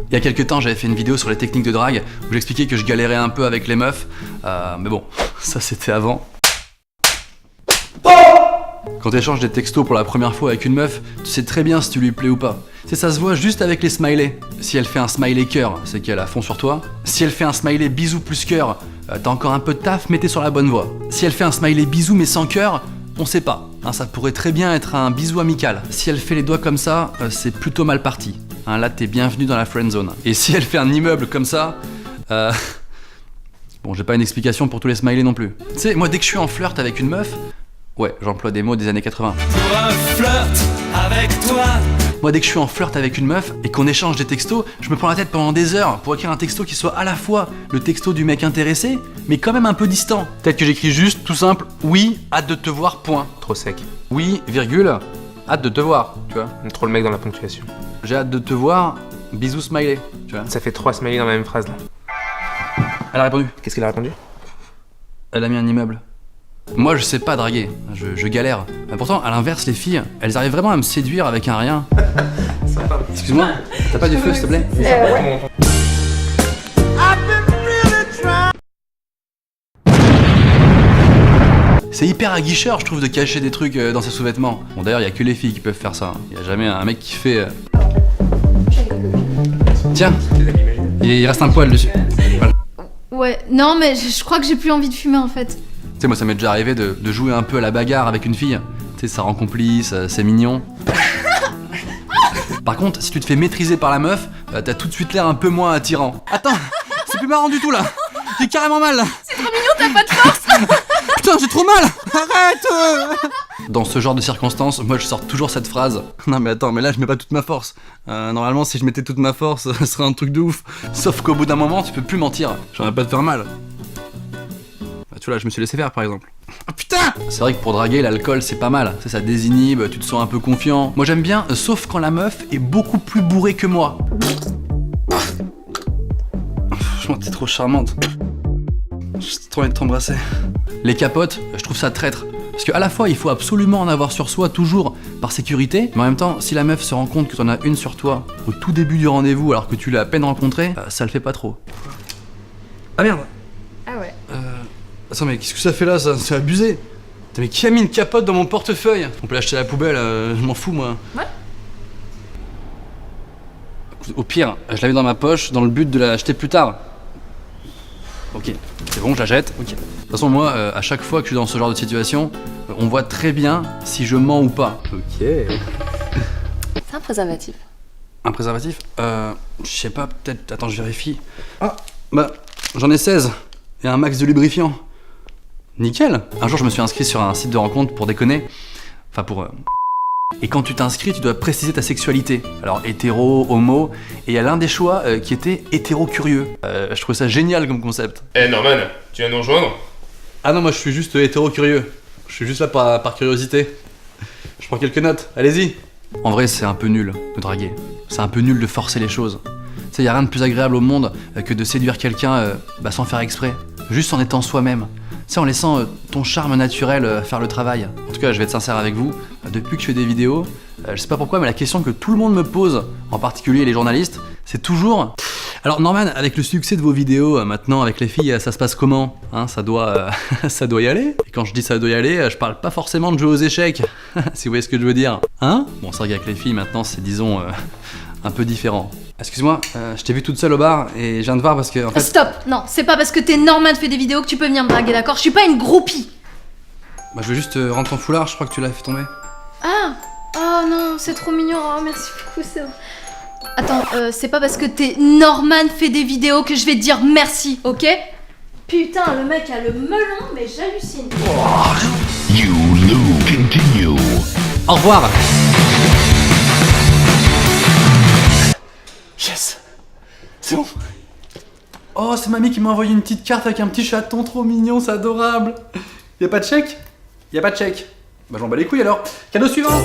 Il y a quelques temps, j'avais fait une vidéo sur les techniques de drague où j'expliquais que je galérais un peu avec les meufs. Mais bon, ça c'était avant. Quand tu échanges des textos pour la première fois avec une meuf, tu sais très bien si tu lui plais ou pas. Ça se voit juste avec les smileys. Si elle fait un smiley cœur, c'est qu'elle a fond sur toi. Si elle fait un smiley bisou plus cœur, t'as encore un peu de taf, mais t'es sur la bonne voie. Si elle fait un smiley bisou mais sans cœur, on sait pas. Ça pourrait très bien être un bisou amical. Si elle fait les doigts comme ça, c'est plutôt mal parti. Là, t'es bienvenu dans la friend zone. Et si elle fait un immeuble comme ça, bon, j'ai pas une explication pour tous les smileys non plus. Tu sais, moi, dès que je suis en flirt avec une meuf, ouais, j'emploie des mots des années 80. Pour un flirt avec toi. Moi, dès que je suis en flirt avec une meuf et qu'on échange des textos, je me prends la tête pendant des heures pour écrire un texto qui soit à la fois le texto du mec intéressé, mais quand même un peu distant. Peut-être que j'écris juste, tout simple, oui, hâte de te voir, point. Trop sec. Oui, virgule, hâte de te voir, tu vois. Trop le mec dans la ponctuation. J'ai hâte de te voir, bisous smiley, tu vois. Ça fait 3 smileys dans la même phrase là. Elle a répondu. Qu'est-ce qu'elle a répondu? Elle a mis un immeuble. Moi, je sais pas draguer, je galère. Pourtant, à l'inverse, les filles, elles arrivent vraiment à me séduire avec un rien. Excuse-moi, t'as pas du feu, s'il te plaît? C'est hyper aguicheur, je trouve, de cacher des trucs dans ses sous-vêtements. Bon, d'ailleurs, y a que les filles qui peuvent faire ça. Y a jamais un mec qui fait... Tiens, il reste un poil dessus. Voilà. Ouais, non mais je crois que j'ai plus envie de fumer en fait. Tu sais, moi, ça m'est déjà arrivé de jouer un peu à la bagarre avec une fille. Tu sais, ça rend complice, c'est mignon. Par contre, si tu te fais maîtriser par la meuf, t'as tout de suite l'air un peu moins attirant. Attends, c'est plus marrant du tout là. J'ai carrément mal. C'est trop mignon, t'as pas de force. Putain, j'ai trop mal. Arrête. Dans ce genre de circonstances, moi je sors toujours cette phrase. Non mais attends, mais là je mets pas toute ma force. Normalement, si je mettais toute ma force, ce serait un truc de ouf. Sauf qu'au bout d'un moment, tu peux plus mentir. J'aurais pas te faire mal. Tu vois, là, je me suis laissé faire par exemple. Oh putain! C'est vrai que pour draguer, l'alcool c'est pas mal. Ça désinhibe, tu te sens un peu confiant. Moi j'aime bien, sauf quand la meuf est beaucoup plus bourrée que moi. Franchement, t'es trop charmante. J'ai trop envie de t'embrasser. Les capotes, je trouve ça traître. Parce qu'à la fois, il faut absolument en avoir sur soi, toujours, par sécurité. Mais en même temps, si la meuf se rend compte que t'en as une sur toi au tout début du rendez-vous, alors que tu l'as à peine rencontrée, ça le fait pas trop. Ah merde! Ah ouais. Attends, mais qu'est-ce que ça fait là, ça? C'est abusé! Putain, mais qui a mis une capote dans mon portefeuille? On peut l'acheter à la poubelle, je m'en fous moi. Ouais. Au pire, je la mets dans ma poche dans le but de l'acheter plus tard. Ok, c'est bon, je la jette. Ok. De toute façon, moi, à chaque fois que je suis dans ce genre de situation, on voit très bien si je mens ou pas. Ok. C'est un préservatif. Un préservatif? Je sais pas, peut-être. Attends, je vérifie. Ah, bah, j'en ai 16. Et un max de lubrifiant. Nickel. Un jour, je me suis inscrit sur un site de rencontre pour déconner. Enfin, pour... Et quand tu t'inscris, tu dois préciser ta sexualité. Alors, hétéro, homo, et il y a l'un des choix qui était hétéro-curieux. Je trouvais ça génial comme concept. Eh Norman, tu viens nous rejoindre? Ah non, moi je suis juste hétéro-curieux. Je suis juste là par curiosité. Je prends quelques notes, allez-y. En vrai, c'est un peu nul de draguer. C'est un peu nul de forcer les choses. Tu sais, y a rien de plus agréable au monde que de séduire quelqu'un sans faire exprès. Juste en étant soi-même. Tu sais, en laissant ton charme naturel faire le travail. En tout cas, je vais être sincère avec vous. Depuis que je fais des vidéos, je sais pas pourquoi, mais la question que tout le monde me pose, en particulier les journalistes, c'est toujours... Alors Norman, avec le succès de vos vidéos, maintenant avec les filles, ça se passe comment? Ça doit y aller. Et quand je dis ça doit y aller, je parle pas forcément de jouer aux échecs, si vous voyez ce que je veux dire. Bon, c'est vrai qu'avec les filles, maintenant, c'est, disons, un peu différent. Excuse-moi, je t'ai vu toute seule au bar et je viens de voir parce que, en fait... Stop! Non, c'est pas parce que t'es Norman fait des vidéos que tu peux venir me draguer, d'accord? Je suis pas une groupie! Bah, je veux juste rendre ton foulard, je crois que tu l'as fait tomber. Ah! Oh non, c'est trop mignon, oh merci beaucoup, c'est... Attends, c'est pas parce que t'es Norman fait des vidéos que je vais te dire merci, ok? Putain, le mec a le melon, mais j'hallucine. You lose. Continue. Au revoir! Yes. C'est bon. Oh, c'est mamie qui m'a envoyé une petite carte avec un petit chaton trop mignon, c'est adorable. Y'a pas de chèque? Y'a pas de chèque. Bah j'en bats les couilles alors. Cadeau suivant!